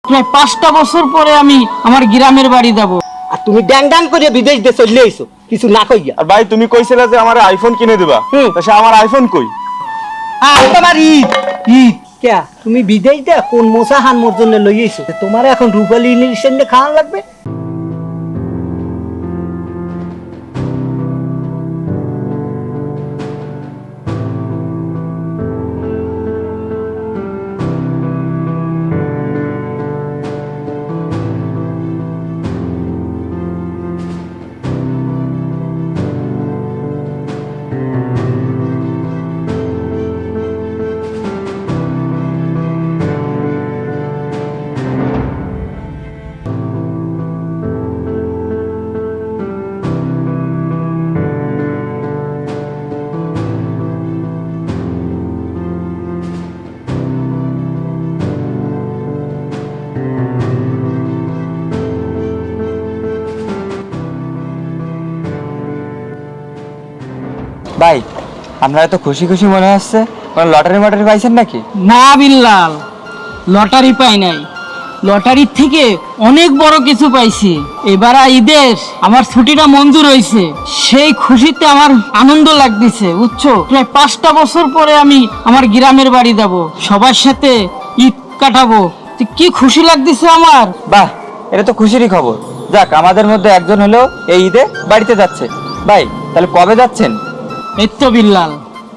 প্রায় 5টা বছর পরে আমি আমার গ্রামের বাড়ি যাব। আর তুমি ড্যাং ড্যাং করে বিদেশ দিয়ে চলে আইছো কিছু না কইয়া। আর ভাই তুমি কইছিলে যে আমার আইফোন কিনে দিবা, তা সে আমার আইফোন কই? আর তোমার ঈদ ঈদ কে তুমি বিদেশ দিয়ে কোন মোসা হান মোর জন্য লই আইছো? তোমার এখন রূপালী ইংলিশ খাওয়া লাগবে। ভাই আপনারা তো খুশি খুশি মনে হচ্ছে, কোনো লটারি পাইছেন নাকি? না বিল্লাল, লটারি পাই নাই, লটারির থেকে অনেক বড় কিছু পাইছি। এবার ঈদের আমার ছুটিটা মঞ্জুর হয়েছে, সেই খুশিতে আমার আনন্দ লাগতেছে বুঝছো। প্রায় 5টা বছর পরে আমি আমার গ্রামের বাড়ি যাব, সবার সাথে ঈদ কাটাবো। কি খুশি লাগতেছে আমার। বাহ, এটা তো খুশিরই খবর। যাক, আমাদের মধ্যে একজন হলেও এই ঈদে বাড়িতে যাচ্ছে। ভাই তাহলে কবে যাচ্ছেন? এই তো বিল্লাল,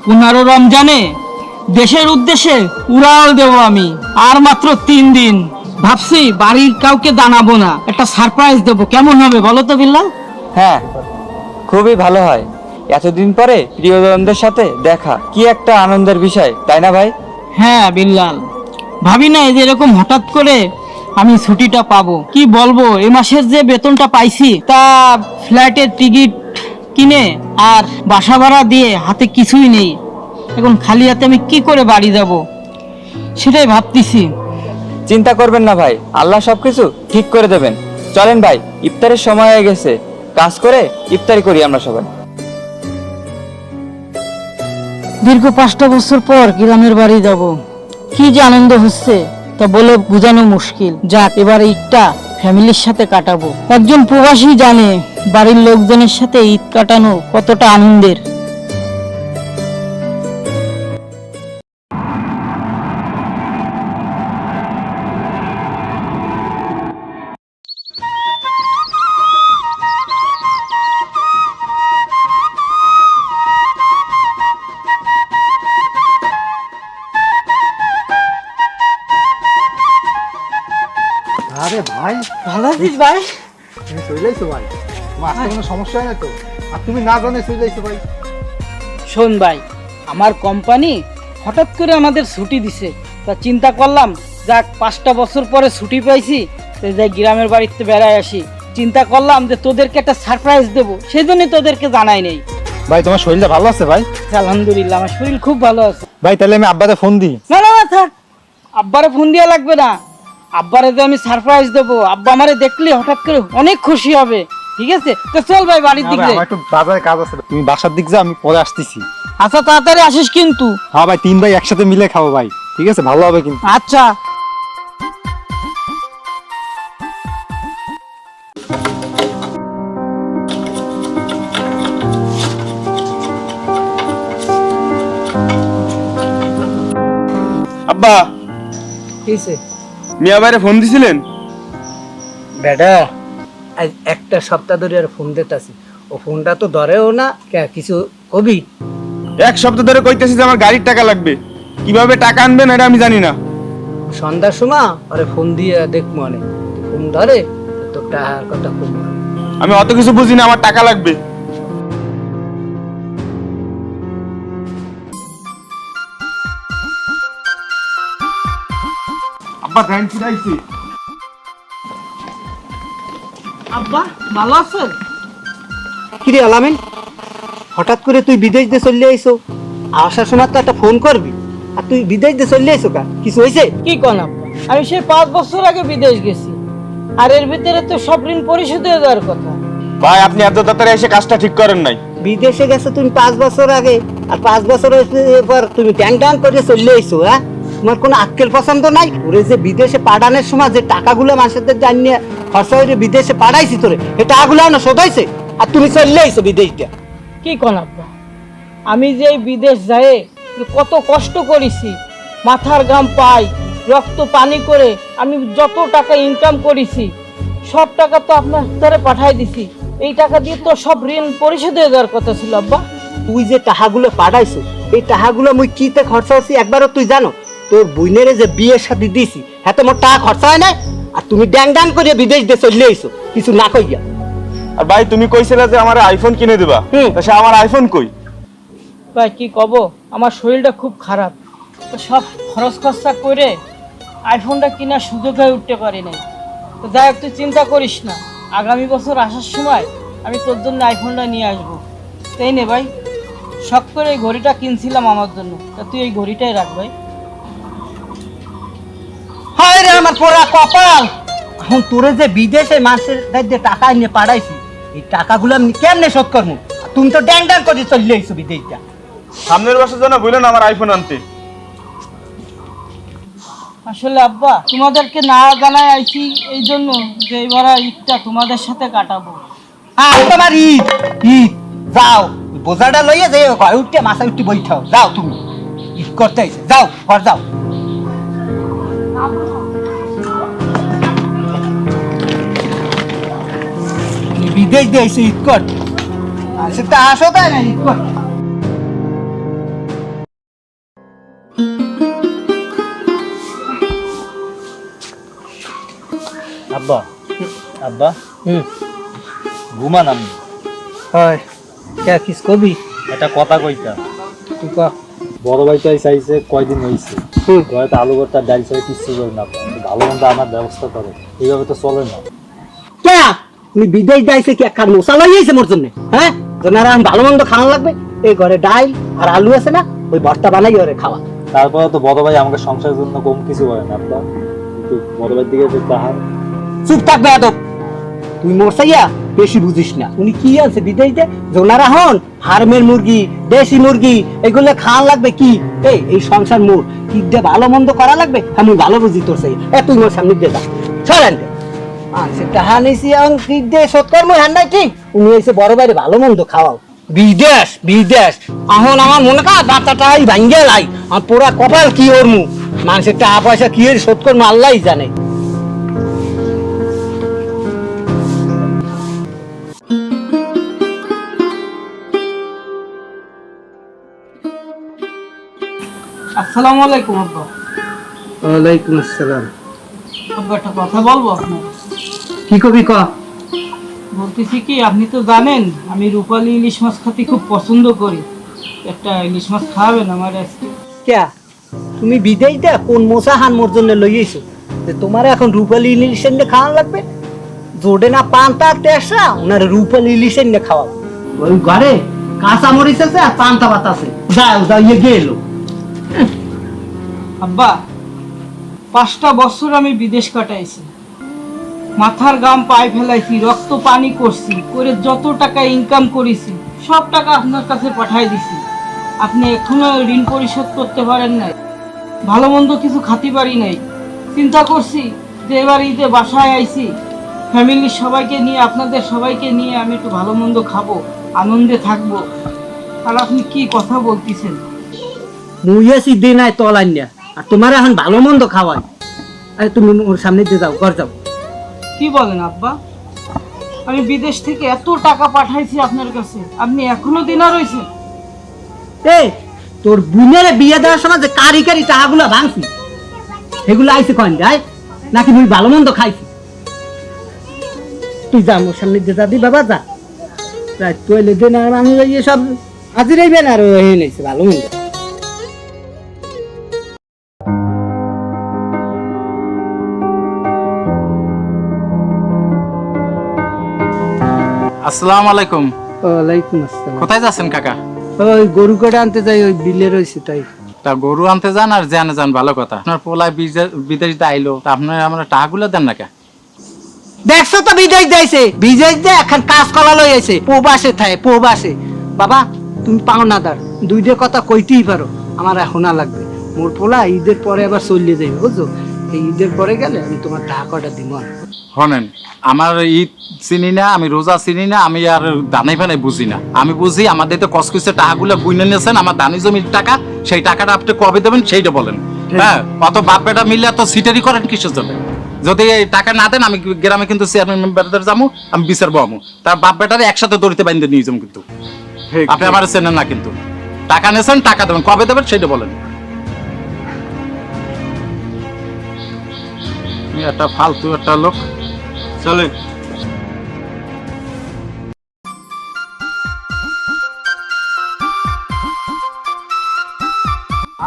15 রমজানে দেশের উদ্দেশ্যে উড়াল দেব আমি। আর মাত্র 3 দিন, ভাবছি বাড়ির কাউকে জানাবো না, একটা সারপ্রাইজ দেবো। কেমন হবে বলো তো বিল্লাল? হ্যাঁ, খুবই ভালো হয়। এতদিন পরে প্রিয়জনদের সাথে দেখা কি একটা আনন্দের বিষয়, তাই না ভাই? হ্যাঁ বিল্লাল, ভাবি না যে এরকম হঠাৎ করে আমি ছুটিটা পাবো। কি বলবো, এ মাসের যে বেতনটা পাইছি তা ফ্লাইটের টিকিট কিনে আর বাসা ভাড়া দিয়ে হাতে কিছুই নেই। এখন খালি হাতে আমি কি করে বাড়ি যাব সেটাই ভাবতেছি। চিন্তা করবেন না ভাই, আল্লাহ সবকিছু ঠিক করে দেবেন। চলেন ভাই, ইফতারের সময় হয়ে গেছে, কাজ করে ইফতারি করি আমরা সবাই। দীর্ঘ 5টা বছর পর গ্রামের বাড়ি যাব, কি যে আনন্দ হচ্ছে তা বলে বোঝানো মুশকিল। যাক, এবার ঈদটা ফ্যামিলির সাথে কাটাবো। একজন প্রবাসী জানে বাড়ির লোকজনের সাথে ঈদ কাটানো কতটা আনন্দের। আরে ভাই, ভালো আছিস ভাই? তুমি চলে আইছো ভাই? তোমার আসতে কোনো সমস্যা হয় না তো? আর তুমি না জানে চলে আইছো ভাই? শোন ভাই, আমার কোম্পানি হঠাৎ করে আমাদের ছুটি দিছে, তা চিন্তা করলাম যাক 5টা বছর পরে ছুটি পাইছি, তো যাই গ্রামের বাড়িতে বেড়ায় আসি। চিন্তা করলাম যে তোদেরকে একটা সারপ্রাইজ দেবো, সেই জন্যই তোদেরকে জানাই নেই। ভাই তোমার শরীরটা ভালো আছে ভাই? আলহামদুলিল্লাহ, আমার শরীর খুব ভালো আছে। ভাই তাহলে আমি আব্বাতে ফোন দিই। না না না, থাক, আব্বারে ফোন দেওয়া লাগবে না। আব্বারে যে আমি সারপ্রাইজ দেবো, আব্বা আমারে দেখলে হঠাৎ করে অনেক খুশি হবে। ঠিক আছে, তো চল ভাই বাড়ির দিকে। আমার একটু বাজারে কাজ আছে, তুমি বাসার দিক যাও, আমি পরে আসতেছি। আচ্ছা, তাড়াতাড়ি আসিস কিন্তু। হ্যাঁ ভাই, 3 ভাই একসাথে মিলে খাবো ভাই, ঠিক আছে? ভালো হবে কিন্তু। আচ্ছা। আব্বা, কিসে মিয়া ভাইরে ফোন দিছিলেন? বেটা, আজ একটা সপ্তাহ ধরে আর ফোন দিতেছি, ও ফোনটা তো ধরেও না। কিছু কবি? 1 সপ্তাহ ধরে কইতেছি যে আমার গাড়ির টাকা লাগবে, কিভাবে টাকা আনবেন এটা আমি জানি না। সন্ধ্যার সময় আরে ফোন দিয়ে দেখ, মনে ফোন ধরে তো টাকার কথা খুব মনে। আমি অত কিছু বুঝি না, আমার টাকা লাগবে। আব্বা ট্রেন ফিরাইছি। আব্বা ভালো আছেন? কিরে আলামিন, হঠাৎ করে তুই বিদেশ দিয়ে চলে আইছো? আসার সময় তো একটা ফোন করবি, আর তুই বিদেশ দিয়ে চলে আইছো কা? কিছু হয়েছে? কি কোন আব্বা, আমি সেই 5 বছর আগে বিদেশ গেছি, আর এর ভিতরে তো সব ঋণ পরিশোধ হয়ে যাওয়ার কথা। ভাই আপনি এত তাড়াতাড়ি এসে কাজটা ঠিক করেন নাই। বিদেশে গেছো তুমি 5 বছর আগে, আর 5 বছর পর তুমি ট্যাং ট্যাং করে চলে আইছো। হ্যাঁ, তোমার কোনো আক্কেল পছন্দ নাই? ওরে যে বিদেশে পাঠানোর সময় যে টাকাগুলো মানুষদের জানিয়ে খরচা হয়ে বিদেশে পাঠাইছি তোরে, এই টাকাগুলো না শোধ হয়েছে, আর তুমি চলে আইছো বিদেশটা। কি কোন আব্বা, আমি যে এই বিদেশ যাই কত কষ্ট করেছি, মাথার ঘাম পাই, রক্ত পানি করে আমি যত টাকা ইনকাম করেছি সব টাকা তো আপনার ধরে পাঠাই দিছি। এই টাকা দিয়ে তো সব ঋণ পরিশোধ হয়ে যাওয়ার কথা ছিল আব্বা। তুই যে টাকাগুলো পাঠাইছো, এই টাকাগুলো মুই কিতে খরচা হচ্ছি একবারও তুই জানো? তোর বোনের যে বিয়ের সাথে দিছি হ্যাঁ মোর টাকা খরচা হয় নাই, আর তুমি ড্যাং ড্যাং করে বিদেশ দিয়ে চলে আইছো কিছু না কইয়া। আর ভাই তুমি কইছিলে যে আমার আইফোন কিনে দিবা, তা সে আমার আইফোন কই? ভাই কি কব, আমার শরীরটা খুব খারাপ, তো সব খরচ খরচা করে আইফোনটা কেনার সুযোগ হয়ে উঠতে পারি নাই। তো যাই হোক, তুই চিন্তা করিস না, আগামী বছর আসার সময় আমি তোর জন্য আইফোনটা নিয়ে আসবো। তাই নে ভাই, শখ করে এই ঘড়িটা কিনছিলাম আমার জন্য, তা তুই এই ঘড়িটাই রাখ ভাই। হায় রে আমার পোড়া কপাল, এখন তোরে যে বিদেশে মাসের যে টাকা নিয়ে পাঠাইছি এই টাকাগুলো আমি কেমনে শোধ করবো? তুমি তো ড্যাং ড্যাং করে চলে আইছো বিদেশটা। সামনের বছর যেন বললেন আমার আইফোন আনতে। আসলে আব্বা, তোমাদেরকে না জানাই আইছি এই জন্য যে এবার ঈদটা তোমাদের সাথে কাটাবো। হ্যাঁ তোমার ঈদ, ঈদ যাও বোঝাটা লইয়া যাই, ঘরে উঠতে মাথা উঠতে বইঠাও, যাও তুমি ঈদ করতে আইছো, যাও ঘর যাও। বিদেশ দিয়ে আইসো ঈদ করতে, আর সেটা আসো তাই না ঈদ করতে। আব্বা, আব্বা ঘুমান আমি হয় কে কিস কবি একটা কথা কইতা। তুই ক। বড় ভাইটাই চাইছে কয়দিন হয়েছে ঘরে আলু ভর্তা ডাল ছাড়া কিচ্ছু করে না, ভালো মন্দ আমার ব্যবস্থা করে, এইভাবে তো চলে না। কে তুমি বিদেশ যাইছে কি একখান মশা লইয়াছে মোর জন্য? হ্যাঁ তোমার এখন ভালো মন্দ খাওয়া লাগবে, এই ঘরে ডাল আর আলু আছে না, ওই ভর্তা বানাই ওরে খাওয়া। তারপরে তো বড় ভাই আমাকে সংসারের জন্য কম কিছু করে না আব্বা, কিন্তু বড় ভাইয়ের দিকে যে তাহার। চুপ থাকবে আদব, তুই মোর চাইয়া বেশি বুঝিস না। উনি কি আছে বিদেশে জোনারা হন ফার্মের মুরগি, দেশি মুরগি এগুলো খাওয়া লাগবে কি? এই সংসার মোর ঈদে ভালো মন্দ করা লাগবে, আমি ভালো বুঝি তোর চাই। তুই মোর সামনে দিয়ে যা সরেন আচ্ছা টাহা নিছি এখন ঈদে সৎকর্ম হ্যান নাই ঠিক। উনি এসে বড় বাইরে ভালো মন্দ খাওয়াও। বিদেশ বিদেশ এখন আমার মনে কর বাচ্চাটাই ভাঙ্গে লাই, আমার পুরা কপাল কি ওর মুখ, মানুষের টাকা পয়সা কি এর সৎকর্ম আল্লাহই জানে। আসসালামু আলাইকুম আব্বা। ওয়ালাইকুম আসসালাম। আব্বা একটা কথা বলবো আপনার? কি কবি ক। বলতেছি কি, আপনি তো জানেন আমি রূপালী ইলিশ মাছ খেতে খুব পছন্দ করি, একটা ইলিশ মাছ খাওয়াবেন আমার আজকে? কে তুমি বিদেশ দে কোন মশা হান মোর জন্য লইয়েছো যে তোমার এখন রূপালী ইলিশের নে খাওয়ান লাগবে? জোডে না পান্তা তেসা ওনার রূপালী ইলিশের নে খাওয়াও। ওই ঘরে কাঁচা মরিচ আছে আর পান্তা ভাত আছে, যাও যাও ইয়ে গেল। আব্বা, 5টা বছর আমি বিদেশ কাটাইছি, মাথার ঘাম পায়ে ফেলাইছি, রক্ত পানি করছি, করে যত টাকা ইনকাম করেছি সব টাকা আপনার কাছে পাঠাই দিছি। আপনি এখনো ঋণ পরিশোধ করতে পারেন নাই, ভালো মন্দ কিছু খাতে পারি নাই। চিন্তা করছি যে এবার ঈদে বাসায় আইছি, ফ্যামিলির সবাইকে নিয়ে, আপনাদের সবাইকে নিয়ে আমি একটু ভালো মন্দ খাবো, আনন্দে থাকবো। আর আপনি কি কথা বলতেছেন? মুইয়াছি দিন আয় তলান না, আর তোমার এখন ভালো মন্দ খাওয়াই। আরে তুমি ওর সামনে দিয়ে যাও, ঘর যাও। কি বলেন আব্বা, আমি বিদেশ থেকে এত টাকা পাঠাইছি আপনার কাছে, আপনি এখনো দিনা রয়েছেন? এই তোর বোনের বিয়ে দেওয়ার সময় যে কারি কারি টাকাগুলো ভাঙছি সেগুলো আইছে কন যায় নাকি মুই ভালো মন্দ খাইছি? তুই যা মোর সামনে দিয়ে যাবি বাবা, যা রাত তোলে দেন আর আমি সব হাজির হইবেন আর হয়ে নিয়েছে ভালো মন্দ। আসসালামু আলাইকুম। ওয়ালাইকুম আসসালাম। কোথায় যাচ্ছেন কাকা? ওই গরু কাটা আনতে যাই, ওই বিলে রয়েছে তাই। তা গরু আনতে যান আর জেনে যান, ভালো কথা। আপনার পোলায় বিদেশ আইলো, তা আপনার আমরা টাকাগুলো দেন না কে? দেখছো তো বিদেশ যাইছে, বিদেশ দিয়ে এখন কাজ করা লই আইছে, প্রবাসে থাকে প্রবাসে। বাবা তুমি পাও না দার দুইটা কথা কইতেই পারো, আমার এখন না লাগবে। মোর পোলা ঈদের পরে আবার চলে যাবে বুঝছো, এই ঈদের পরে গেলে আমি তোমার টাকা কটা দিব। শোনেন, আমার ঈদ চিনি না, আমি রোজা চিনি না, আমি আর দানাই ফানাই বুঝি না। আমি বুঝি আমাদের তো কসকসে টাকাগুলো বুঝে নিয়েছেন, আমার দানি জমির টাকা, সেই টাকাটা আপনি কবে দেবেন সেইটা বলেন। হ্যাঁ, অত বাপ বেটা মিলে এত সিটারি করেন কিসের জন্য? যদি এই টাকা না দেন, আমি গ্রামে কিন্তু চেয়ারম্যান মেম্বারদের যাবো, আমি বিচার বহামো, তার বাপ বেটারে একসাথে দড়িতে বাইন্ধে নিয়ে যাবো। কিন্তু আপনি আমার চেনেন না, কিন্তু টাকা নেছেন, টাকা দেবেন, কবে দেবেন সেইটা বলেন। তুমি একটা ফালতু একটা লোক। চলেন।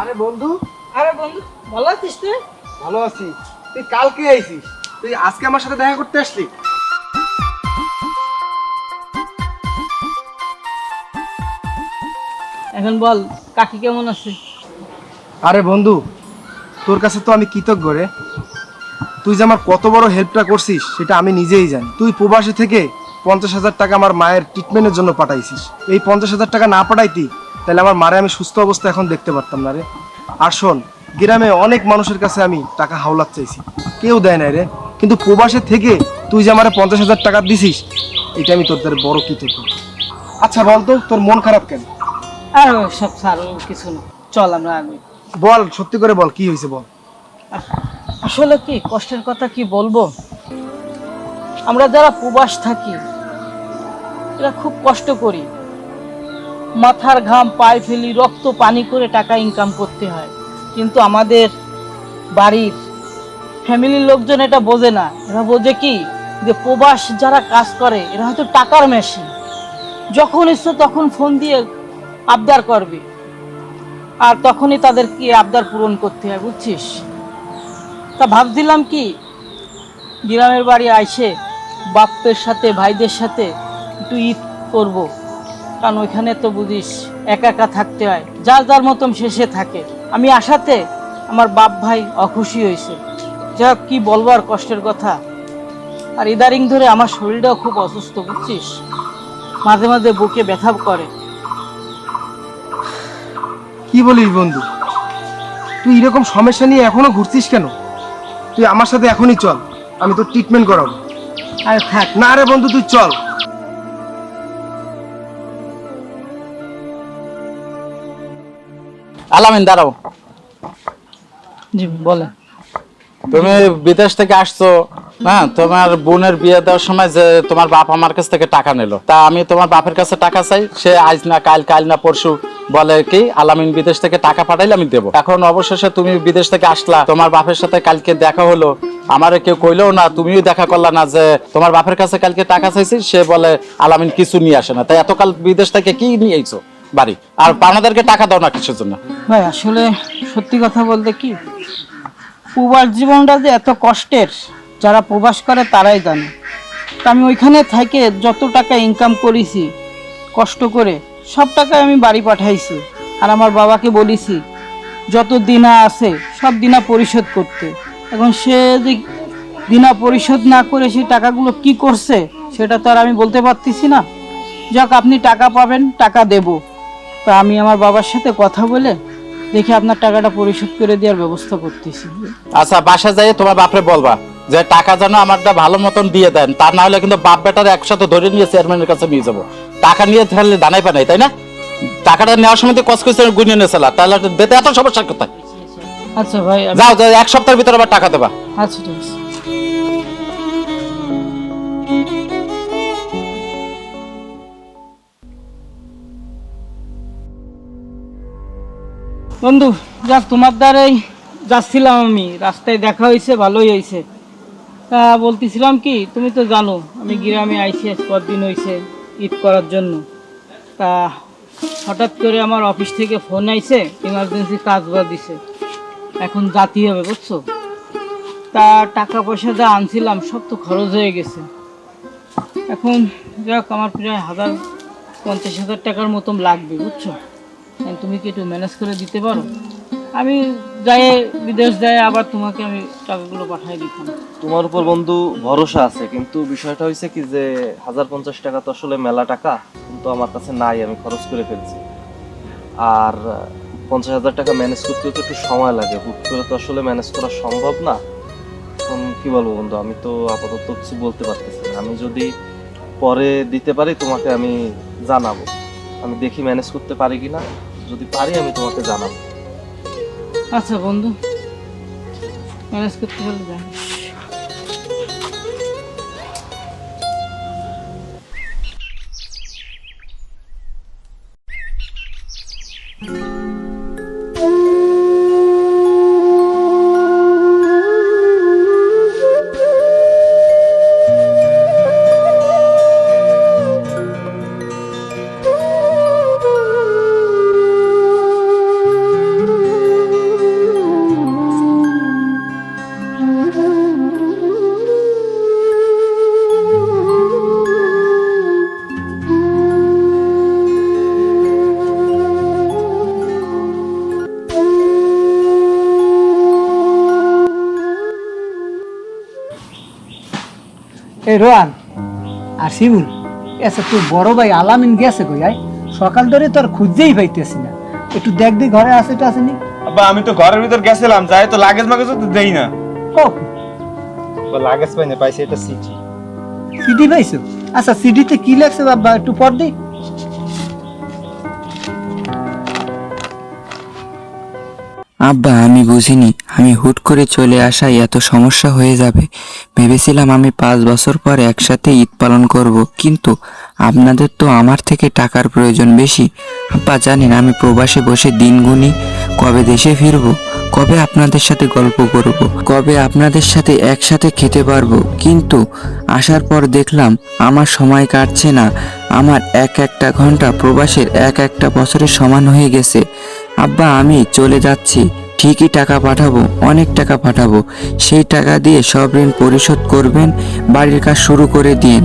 আরে বন্ধু, আরে বন্ধু, ভালো আছিস তুই? ভালো আছি। তুই কালকে আইছিস, তুই আজকে আমার সাথে দেখা করতে আসলি? এখন বল, কাকি কেমন আছে? আরে বন্ধু, তোর কাছে তো আমি কৃতজ্ঞ রে। তুই যে আমার কত বড় হেল্পটা করছিস সেটা আমি নিজেই জানি। তুই প্রবাসী থেকে 50,000 টাকা আমার মায়ের ট্রিটমেন্টের জন্য পাঠাইছিস। এই 50,000 টাকা না পাঠাইতি তাহলে আমার মারে আমি সুস্থ অবস্থা এখন দেখতে পারতাম না রে। আর শোন, গ্রামে অনেক মানুষের কাছে আমি টাকা হাওলাত চাইছি, কেউ দেয় নাই রে। কিন্তু প্রবাসী থেকে তুই যে আমার 50,000 টাকা দিছিস, এটা আমি তোর দ্বারা বড় কৃতজ্ঞ। আচ্ছা বলতো, তোর মন খারাপ কেন? আর সব ছাড়, কিছু না, চল আমরা আগে। বল, সত্যি করে বল, কি হয়েছে বল। আসলে কি কষ্টের কথা কি বলবো, আমরা যারা প্রবাস থাকি এরা খুব কষ্ট করি, মাথার ঘাম পায়ে ফেলি, রক্ত পানি করে টাকা ইনকাম করতে হয়। কিন্তু আমাদের বাড়ির ফ্যামিলির লোকজন এটা বোঝে না। এরা বোঝে কি, যে প্রবাস যারা কাজ করে এরা হয়তো টাকার মেশিন, যখন ইচ্ছে তখন ফোন দিয়ে আবদার করবে, আর তখনই তাদের কি আবদার পূরণ করতে হয়, বুঝছিস? তা ভাবছিলাম কি, গ্রামের বাড়ি আইসে বাপ্পের সাথে ভাইদের সাথে একটু ঈদ করব, কারণ ওইখানে তো বুঝিস একা একা থাকতে হয়, যার যার মতন শেষে থাকে। আমি আসাতে আমার বাপ ভাই অখুশি হয়েছে। যা কি বলবো আর কষ্টের কথা। আর ইদারিং ধরে আমার শরীরটাও খুব অসুস্থ, বুঝছিস, মাঝে মাঝে বুকে ব্যথা করে। কি বলিস বন্ধু, তুই এরকম সমস্যা নিয়ে এখনো ঘুরছিস কেন? তুই আমার সাথে এখনই চল, আমি তোর ট্রিটমেন্ট করাবো। আর থাক। না রে বন্ধু, তুই চল। আলামিন, দাঁড়াও। জি বলেন। তুমি বিদেশ থেকে আসছো, হ্যাঁ, তোমার বোনের বিয়ে দেওয়ার সময় যে তোমার বাপ আমার কাছ থেকে টাকা নিল, তা আমি তোমার বাপের কাছে টাকা চাই, সে আজ না কাল, কাল না পরশু বলে কি আলামিন বিদেশ থেকে টাকা পাঠাইলে আমি দেবো। এখন অবশেষে তুমি বিদেশ থেকে আসলা, তোমার বাপের সাথে কালকে দেখা হলো, আমারে কেউ কইলেও না, তুমিও দেখা করলা না যে তোমার বাপের কাছে কালকে টাকা চাইছি, সে বলে আলামিন কিছু নিয়ে আসে না। তাই এতকাল বিদেশ থেকে কি নিয়ে আইছো বাড়ি, আর পানাদেরকে টাকা দাও না কিসের জন্য? ভাই আসলে সত্যি কথা বলতে কি, প্রবাস জীবনটা যে এত কষ্টের, যারা প্রবাস করে তারাই জানে। তা আমি ওইখানে থেকে যত টাকা ইনকাম করেছি কষ্ট করে, সব টাকায় আমি বাড়ি পাঠাইছি। আর আমার বাবাকে বলেছি যত দিনা আছে সব দিনা পরিশোধ করতে। এখন সে যে দিনা পরিশোধ না করে সেই টাকাগুলো কি করছে সেটা তো আর আমি বলতে পারতেছি না। যাক, আপনি টাকা পাবেন, টাকা দেব। তা আমি আমার বাবার সাথে কথা বলে দেখি আপনার টাকাটা পরিশোধ করে দেওয়ার ব্যবস্থা করতেছি। আচ্ছা, বাসা যাই তোমার বাপরে বলবা যে টাকা যেন আমারটা ভালো মতন দিয়ে দেন, তা না হলে কিন্তু বাপ বেটার একসাথে ধরে নিয়ে চেয়ারম্যানের কাছে নিয়ে যাবো। টাকা নিয়ে তাহলে দানাই পানাই, তাই না? টাকাটা নেওয়ার সময় কষ্ট করে গুনিয়ে নিয়েছিলা, তাহলে দিতে এত সমস্যা কোথায়? আচ্ছা ভাই, যাও, এক সপ্তাহের ভিতরে আবার টাকা দেবা। আচ্ছা ঠিক আছে। বন্ধু, যাক তোমার দ্বারাই যাচ্ছিলাম আমি, রাস্তায় দেখা হয়েছে, ভালোই হয়েছে। তা বলতেছিলাম কি, তুমি তো জানো আমি গ্রামে আইসি আজ কতদিন হয়েছে ঈদ করার জন্য। তা হঠাৎ করে আমার অফিস থেকে ফোন আইছে, ইমার্জেন্সি কাজ বা দিছে, এখন যাতে হবে, বুঝছো? তা টাকা পয়সা যা আনছিলাম সব তো খরচ হয়ে গেছে। এখন যাক, আমার প্রায় 50,000 টাকার মতন লাগবে, বুঝছো? তুমি কি একটু ম্যানেজ করে দিতে পারো? আমি যাই বিদেশ যাই, আবার তোমাকে আমি টাকাগুলো পাঠিয়ে দিতাম। তোমার উপর বন্ধু ভরসা আছে, কিন্তু বিষয়টা হয়েছে কি যে 1,050 টাকা তো আসলে মেলা টাকা, কিন্তু আমার কাছে নাই, আমি খরচ করে ফেলছি। আর 50,000 টাকা ম্যানেজ করতেও তো একটু সময় লাগে, হুট করে তো আসলে ম্যানেজ করা সম্ভব না। এখন কি বলবো বন্ধু, আমি তো আপাতত কিছু বলতে পারতেছি না। আমি যদি পরে দিতে পারি তোমাকে আমি জানাবো, আমি দেখি ম্যানেজ করতে পারি কিনা, যদি পারি আমি তোমাকে জানাবো। আচ্ছা বন্ধু, ম্যানেজ করতে পারলে জানি। এই রোহান আর শিবুল, আচ্ছা তোর বড় ভাই আলামিন গেছে কই? সকাল ধরে তোর খুঁজতেই পাইতেছি না, একটু দেখ দি ঘরে আছে তো আসেনি। আব্বা আমি তো ঘরের ভিতর গেছিলাম, যাই তো লাগেজ মাগেজ তো দেই না। ও লাগেজ পাই না, পাইছি এটা সিটি। সিডি পাইছো? আচ্ছা সিডিতে কি লাগছে বাবা একটু পড় দি। আব্বা আমি বুঝিনি আমি হুট করে চলে আসায় এত সমস্যা হয়ে যাবে। ভেবেছিলাম আমি 5 বছর পর একসাথে ঈদ পালন করব, কিন্তু আপনাদের তো আমার থেকে টাকার প্রয়োজন বেশি। আব্বা জানেন আমি প্রবাসে বসে দিন গুনি, কবে দেশে ফিরবো, কবে আপনাদের সাথে গল্প করব, কবে আপনাদের সাথে একসাথে খেতে পারবো। কিন্তু আসার পর দেখলাম আমার সময় কাটছে না, আমার একটা ঘন্টা প্রবাসের একটা বছরের সমান হয়ে গেছে। আব্বা আমি চলে যাচ্ছি, ঠিকই টাকা পাঠাবো, অনেক টাকা পাঠাবো। সেই টাকা দিয়ে সব ঋণ পরিশোধ করবেন, বাড়ির কাজ শুরু করে দিন।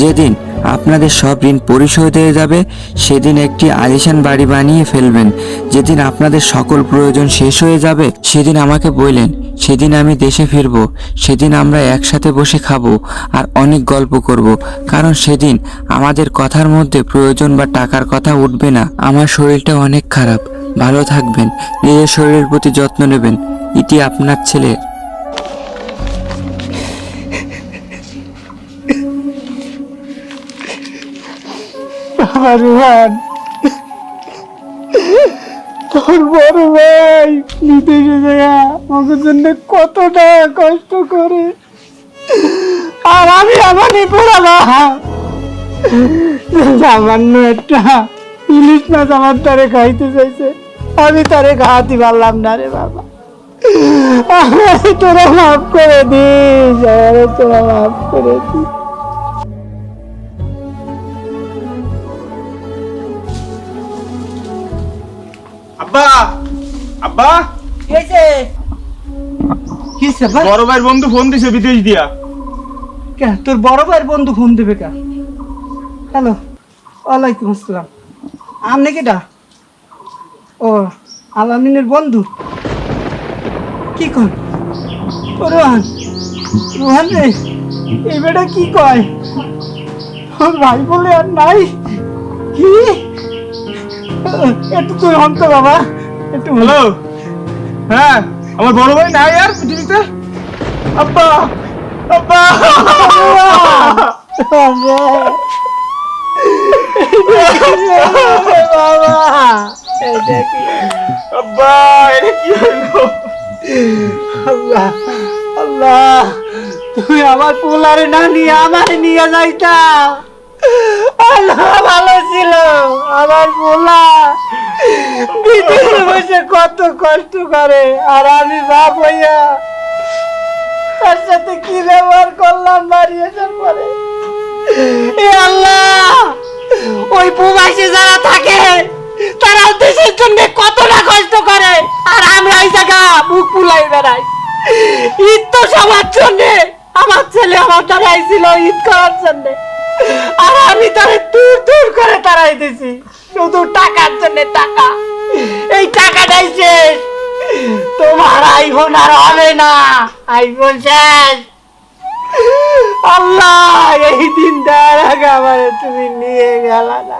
যেদিন আপনাদের সব ঋণ পরিশোধ হয়ে যাবে সেদিন একটি আলিশান বাড়ি বানিয়ে ফেলবেন। যেদিন আপনাদের সকল প্রয়োজন শেষ হয়ে যাবে সেদিন আমাকে বললেন, সেদিন আমি দেশে ফিরবো, সেদিন আমরা একসাথে বসে খাবো আর অনেক গল্প করব। কারণ সেদিন আমাদের কথার মধ্যে প্রয়োজন বা টাকার কথা উঠবে না। আমার শরীরটা অনেক খারাপ, ভালো থাকবেন, নিজের শরীরের প্রতি যত্ন নেবেন। ইতি আপনার ছেলে। বাবা রোহান, তোর বড় ভাই বিদেশে যায় আমাদের জন্য কত টাকা কষ্ট করে, আর আমি আমারই পড়াবা সামান্য একটা ইলিশ মাছ আমার তারে খাইতে চাইছে, আমি তারে খাওয়াতে পারলাম না রে বাবা। আমারে তোরা মাফ করে দিস, আমারে তোরা মাফ করে দিস। আব্বা আব্বা বড় ভাইয়ের বন্ধু ফোন দিছে বিদেশ দিয়া। তোর বড় ভাইয়ের বন্ধু ফোন দেবে কা? হ্যালো, ওয়ালাইকুম আসসালাম। আপনি কেটা? ও আলামিনের বন্ধু। কি কর ও রোহান? রোহান রে, এই বেটা কি কয়? ওর ভাই বলে আর নাই কি? একটু তুই হন্ত বাবা, একটু হ্যালো, হ্যাঁ আমার বড় ভাই নাই আর পৃথিবীতে। আব্বা আব্বা আব্বা এটা কি হইলো? আল্লাহ আল্লাহ, তুই আমার পোলারে না নিয়ে আমারে নিয়ে যাইতা, আল্লাহ ভালো ছিল। আমার পোলা বিদেশে বসে কত কষ্ট করে, আর আমি বাপ হইয়া তার সাথে কি ব্যবহার করলাম বাড়ি আসার পরে। এ আল্লাহ, ওই প্রবাসী যারা থাকে তারা দেশের জন্য কতটা কষ্ট করে, আর আমরা এই জায়গা মুখ ফুলাই বেড়াই। ঈদ তো সবার জন্য, আমার ছেলে আমার দ্বারাই ছিল ঈদ করার জন্য, আর আমি তারে দূর দূর করে তারাই দিছি শুধু টাকার জন্য। টাকা, এই টাকাটাই শেষ। তোমার আইফোন আর হবে না, আইফোন শেষ। আল্লাহ, এই দিন দেওয়ার আগে আমার তুমি নিয়ে গেলা না।